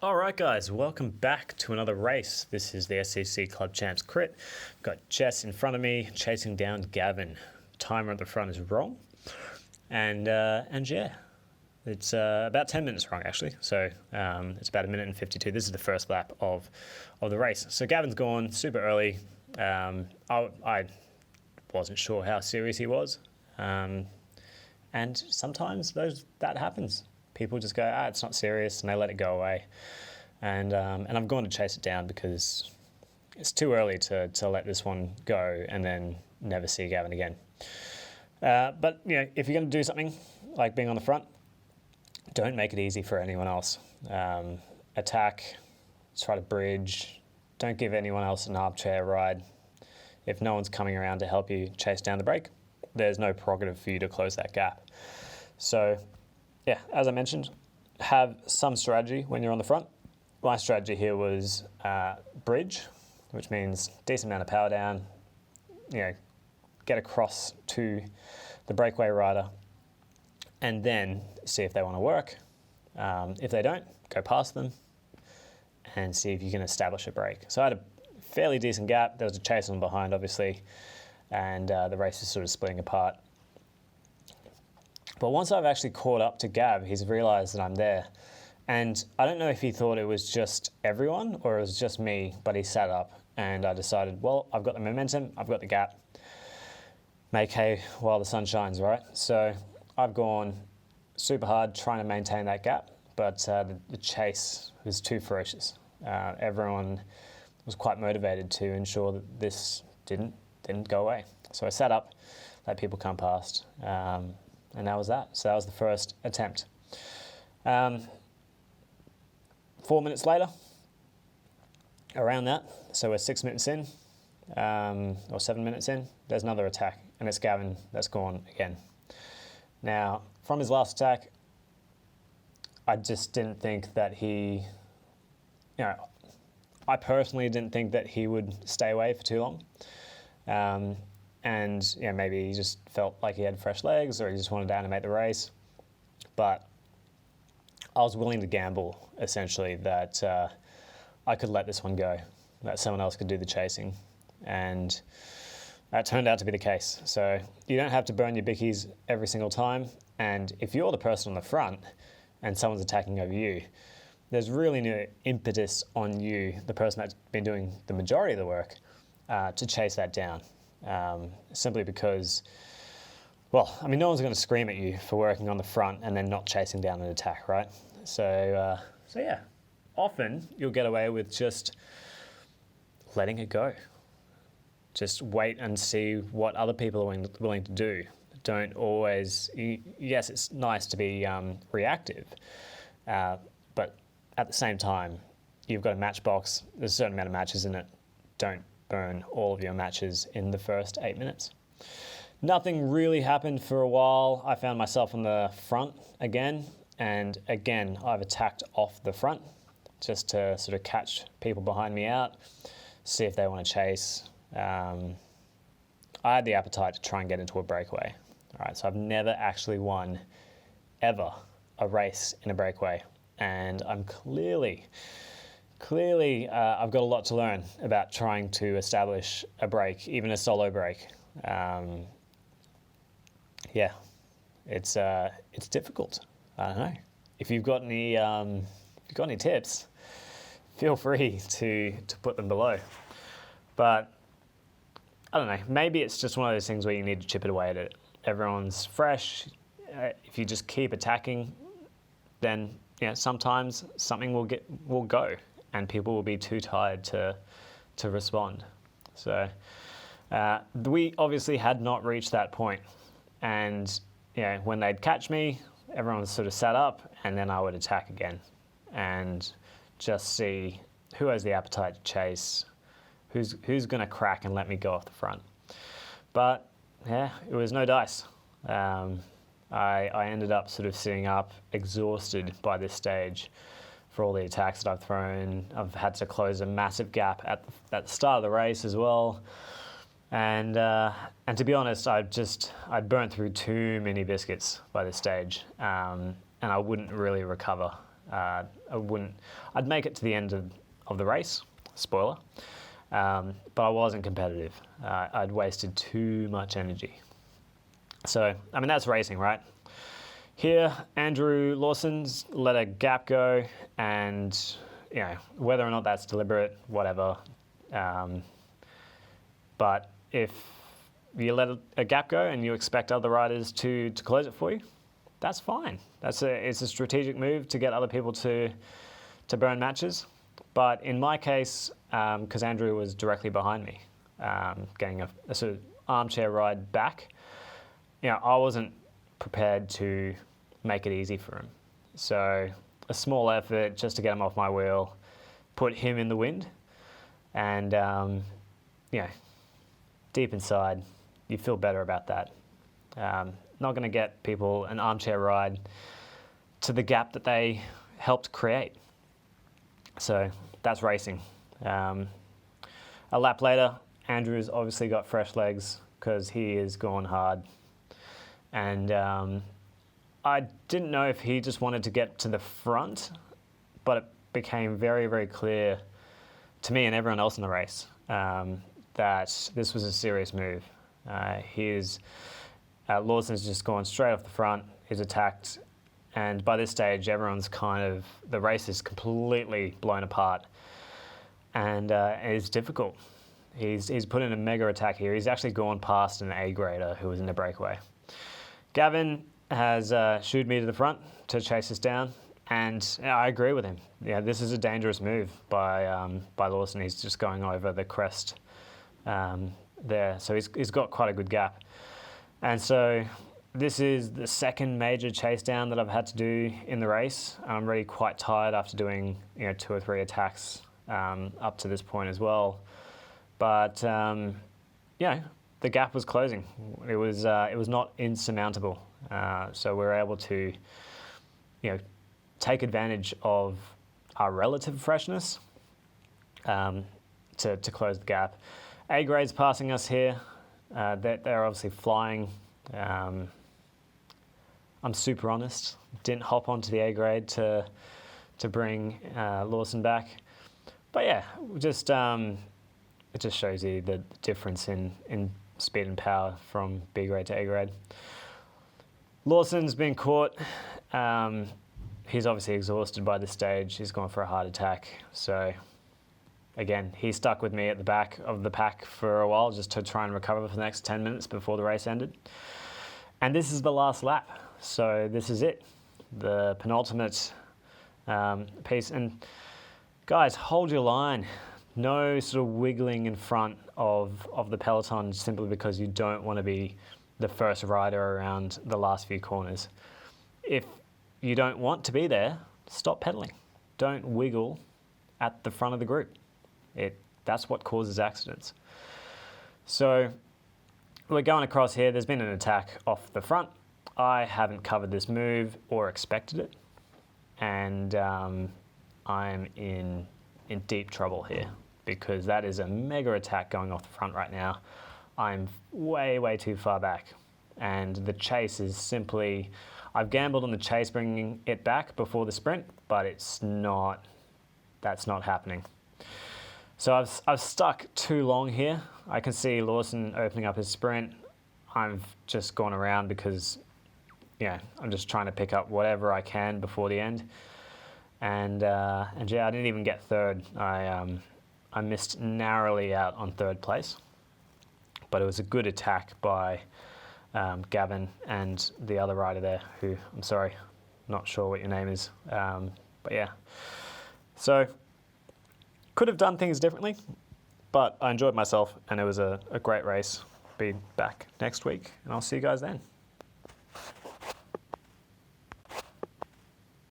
All right, guys, welcome back to another race. This is the SEC Club Champs Crit. I've got Jess in front of me, chasing down Gavin. Timer at the front is wrong, and yeah, it's about 10 minutes wrong actually. So it's about 1 minute and 52. This is the first lap of the race. So Gavin's gone super early. I wasn't sure how serious he was, and sometimes that happens. People just go, it's not serious, and they let it go away. And I've gone to chase it down because it's too early to let this one go and then never see Gavin again. But if you're going to do something like being on the front, don't make it easy for anyone else. Attack, try to bridge. Don't give anyone else an armchair ride. If no one's coming around to help you chase down the break, there's no prerogative for you to close that gap. So, as I mentioned, have some strategy when you're on the front. My strategy here was bridge, which means decent amount of power down, get across to the breakaway rider, and then see if they want to work. If they don't, go past them and see if you can establish a break. So I had a fairly decent gap. There was a chase on behind, obviously, and the race is sort of splitting apart. But once I've actually caught up to Gab, he's realised that I'm there. And I don't know if he thought it was just everyone or it was just me, but he sat up and I decided, well, I've got the momentum, I've got the gap. Make hay while the sun shines, right? So I've gone super hard trying to maintain that gap, but the chase was too ferocious. Everyone was quite motivated to ensure that this didn't go away. So I sat up, let people come past. And that was that. So that was the first attempt. 4 minutes later, around that, so we're 6 minutes in, or 7 minutes in, there's another attack, and it's Gavin that's gone again. Now, from his last attack, I just didn't think that I personally didn't think that he would stay away for too long. And maybe he just felt like he had fresh legs or he just wanted to animate the race. But I was willing to gamble, essentially, that I could let this one go, that someone else could do the chasing. And that turned out to be the case. So you don't have to burn your bickies every single time. And if you're the person on the front and someone's attacking over you, there's really no impetus on you, the person that's been doing the majority of the work, to chase that down. Simply because, no one's going to scream at you for working on the front and then not chasing down an attack, right? So often you'll get away with just letting it go. Just wait and see what other people are willing to do. Don't always, yes, it's nice to be reactive, but at the same time, you've got a matchbox, there's a certain amount of matches in it. Don't burn all of your matches in the first 8 minutes. Nothing really happened for a while. I found myself on the front again, and again, I've attacked off the front just to sort of catch people behind me out, see if they want to chase. I had the appetite to try and get into a breakaway. All right, so I've never actually won, ever, a race in a breakaway, and I'm clearly, I've got a lot to learn about trying to establish a break, even a solo break. It's difficult. I don't know. If you've got any tips, feel free to put them below. But I don't know. Maybe it's just one of those things where you need to chip it away at it. Everyone's fresh. If you just keep attacking, then sometimes something will go. And people will be too tired to respond. So we obviously had not reached that point. And when they'd catch me, everyone sort of sat up, and then I would attack again, and just see who has the appetite to chase, who's going to crack and let me go off the front. But it was no dice. I ended up sort of sitting up, exhausted by this stage. For all the attacks that I've thrown, I've had to close a massive gap at the start of the race as well, and to be honest, I'd burnt through too many biscuits by this stage, and I wouldn't really recover I'd make it to the end of the race, spoiler, but I wasn't competitive. I'd wasted too much energy. So, I mean, that's racing, right? Here, Andrew Lawson's let a gap go, and whether or not that's deliberate, whatever. But if you let a gap go and you expect other riders to close it for you, that's fine. It's a strategic move to get other people to burn matches. But in my case, because Andrew was directly behind me, getting a sort of armchair ride back, I wasn't prepared to make it easy for him. So a small effort just to get him off my wheel, put him in the wind, and deep inside, you feel better about that. Not going to get people an armchair ride to the gap that they helped create. So that's racing. A lap later, Andrew's obviously got fresh legs because he is going hard. And I didn't know if he just wanted to get to the front, but it became very, very clear to me and everyone else in the race that this was a serious move. Lawson's just gone straight off the front. He's attacked, and by this stage, everyone's the race is completely blown apart, and it's difficult. He's put in a mega attack here. He's actually gone past an A grader who was in the breakaway. Gavin has shooed me to the front to chase us down, and I agree with him. Yeah, this is a dangerous move by Lawson. He's just going over the crest there, so he's got quite a good gap. And so this is the second major chase down that I've had to do in the race. I'm really quite tired after doing 2 or 3 attacks up to this point as well. But the gap was closing. It was not insurmountable. So we were able to take advantage of our relative freshness to close the gap. A grade's passing us here. They're obviously flying. I'm super honest. Didn't hop onto the A grade to bring Lawson back. But yeah, it just shows you the difference in speed and power from B grade to A grade. Lawson's been caught. He's obviously exhausted by this stage. He's gone for a hard attack. So again, he stuck with me at the back of the pack for a while just to try and recover for the next 10 minutes before the race ended. And this is the last lap. So this is it, the penultimate piece. And guys, hold your line. No sort of wiggling in front of the peloton simply because you don't want to be the first rider around the last few corners. If you don't want to be there, stop pedaling. Don't wiggle at the front of the group. That's what causes accidents. So we're going across here. There's been an attack off the front. I haven't covered this move or expected it. And I'm in deep trouble here because that is a mega attack going off the front right now. I'm way, way too far back. And the chase is simply, I've gambled on the chase bringing it back before the sprint, but that's not happening. So I've stuck too long here. I can see Lawson opening up his sprint. I've just gone around because, I'm just trying to pick up whatever I can before the end. And I didn't even get third. I missed narrowly out on third place. But it was a good attack by Gavin and the other rider there, who, I'm sorry, not sure what your name is. But yeah. So could have done things differently, but I enjoyed myself and it was a great race. Be back next week and I'll see you guys then.